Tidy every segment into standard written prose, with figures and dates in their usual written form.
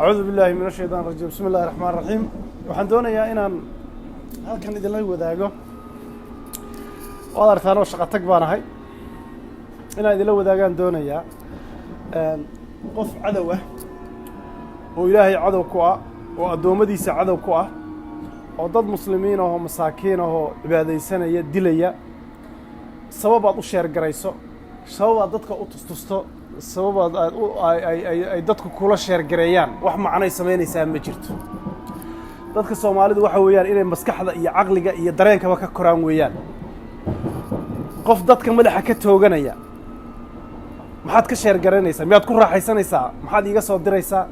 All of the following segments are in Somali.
أعوذ بالله من الشيطان الرجيم بسم الله الرحمن الرحيم waxaan doonayaa inaan halkan idin la wadaago wadartaan oo shaqo tag baan ahay inaan idin la wadaagaan doonayaa qof cadow ah oo ilaahay cadow ku ah oo adoomadiisa cadow ku ah oo dad muslimiin oo masaakiin oo cibaadeysanaya dilaya sabab aad u sheer garayso sabab aad dadka u tustusto sabab ay dadku kula sheer gareeyaan wax macnay sameynaysaa ma jirto dadka Soomaalidu waxa weeyaan inay maskaxda iyo aqliga iyo dareenkaba ka koraan weeyaan qof dadka madaxa ka tooganaya maxaad ka sheer garanaysaa miyaad ku raaxaysanaysaa maxaad iiga soo diraysaa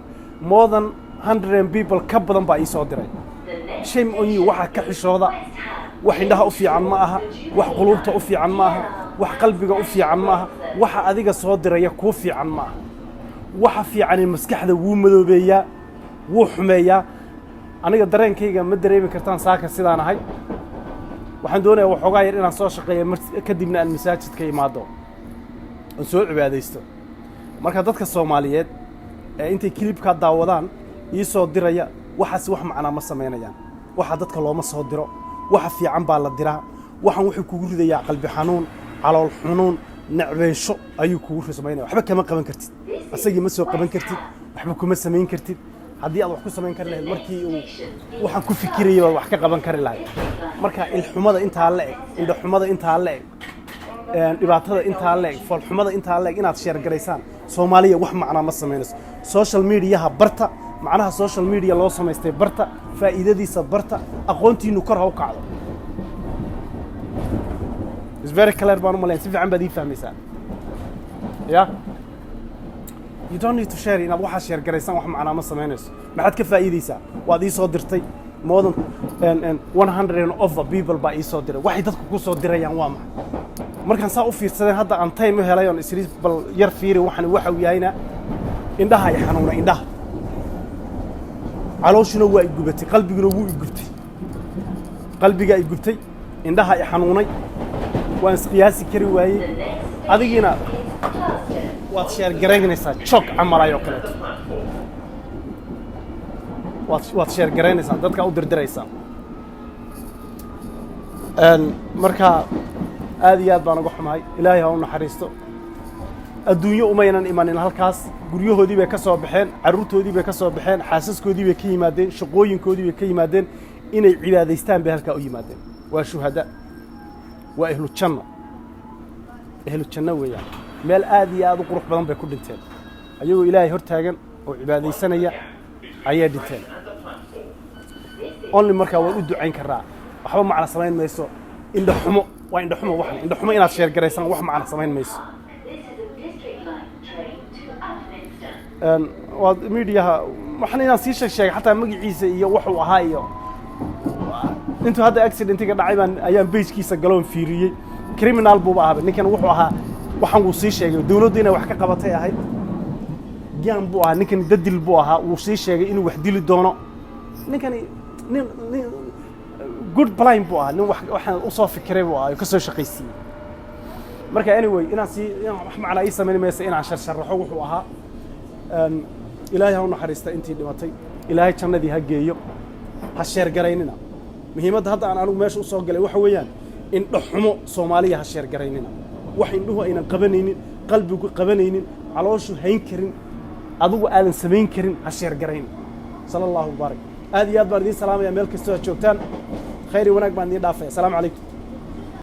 more than 100 people ka badan baa ii soo diray shame on you waxa ka xishooda wax indhaha u fiican ma aha wax qulubta u fiican ma aha wax qalbiga u fiican ma aha waxa adiga soo diraya ku fiican ma aha waxa fiican in maskaxda wuu madoobeeyaa wuu xumeeyaa aniga dareenkayga ma dareemi kartaan saaka sidaan ahay waxaan doonayaa waxoogaa yar inaan soo shaqeeyo kadibna aan masaajidka imaado oo soo cibaadeysto marka dadka Soomaaliyeed ee intay clipka daawadaan ii soo diraya waxaas wax macna ma sameynayaan waxa dadka looma soo diro waxa fiican baa la diraa waxaan wuxuu kugu ridayaa qalbi xanuun calool xanuun nacbeesho ayuu kugu sameynaya waxba kama qaban kartid asagii ma soo qaban kartid waxba kuma sameyn kartid haddii aad wax ku sameyn kari lahayd markii uu waxaan ku fikirayay wax ka qaban kari lahayd marka ilxumada inta la eg indha xumada inta la eg dhibaatada inta la eg fal xumada inta la eg inaad sheer garaysaan Soomaaliya wax macna ma sameynayso social media barta macnaha social media loo sameystay barta faa'iidadiisa barta aqoontiinu kor ha u kacdo is very clear baan u maleyn si fiican baad ii fahmaysaa you don't need to share inaad waxa sheer garaysaan wax macna ma sameynayso maxaad ka faa'iideysaa waad ii soo dirtay more than 100 of people baa ii soo diray waxay dadku ku soo dirayaan waa maxay markaan saa u fiirsaday hadda aan time u helay oo isriis bal yar fiiri waxaan waxa uu yahayna indhaha ay xanuuna indhaha calooshuna waa i gubatay qalbiguna wuu i gubtay qalbiga ay gubtay indhaha ay xanuunay waan isqiyaasi kari waayay adigina waad sheer garaynaysaa chock amalayo kale waad sheer garaynaysaa dadka u dirdiraysaa marka aad iyo aad baan uga xumahay ilaahay ha u naxariisto adduunyo umaynan imanin halkaas guryahoodii bay ka soo baxeen caruurtoodii bay ka soo baxeen xaasaskoodii bay ka yimaadeen shaqooyinkoodii bay ka yimaadeen inay cibaadaystaan bay halka u yimaadeen waa shuhada waa ahlu janno weeyaan meel aad iyo aad u qurux badan bay ku dhinteen ayagoo ilaahay hor taagan oo cibaadaysanaya ayay dhinteen only markaa waad u ducayn karaa waxba macna samayn mayso indha xumo waa indha xumo wax indha xumo inaad sheer garaysaan wax macna samayn mayso waad media waxaan inaan sii sheegay xataa magaciisa iyo wuxuu ahaa iyo intuu hadda accidentiga dhacay baan ayaan page-kiisa galoon fiiriyay criminal buu ahaa ninkan wuxuu ahaa waxaan uu sii sheegay dawladdu inay wax ka qabatay ahayd gaan buu ahaa ninkan dadil buu ahaa uu sii sheegay inuu wax dili doono ninkan nin good plan buu ahaa nin waxaan u soo fikiray buu ahaa ka soo shaqaysiyay marka anyway inaan wax macna ay sameynaysa inaan sharaxo wuxuu ahaa ilaahay ha u naxariista intii dhimatay ilaahay jannadii ha geeyo ha sheer garaynina muhiimadda hadda aan anigu meesha u soo galay waxa weeyaan indho xumo Soomaaliya ha sheer garaynina wax indhuhu aynan qabanaynin qalbigu qabanaynin calooshu hayn karin adigu aadan sameyn karin ha sheer garayn sallallahu barak aad iyo aad baan idin salaamaya meel kasta oo joogtaan khayr iyo wanaag baan idin dhaafay assalaamu calaykum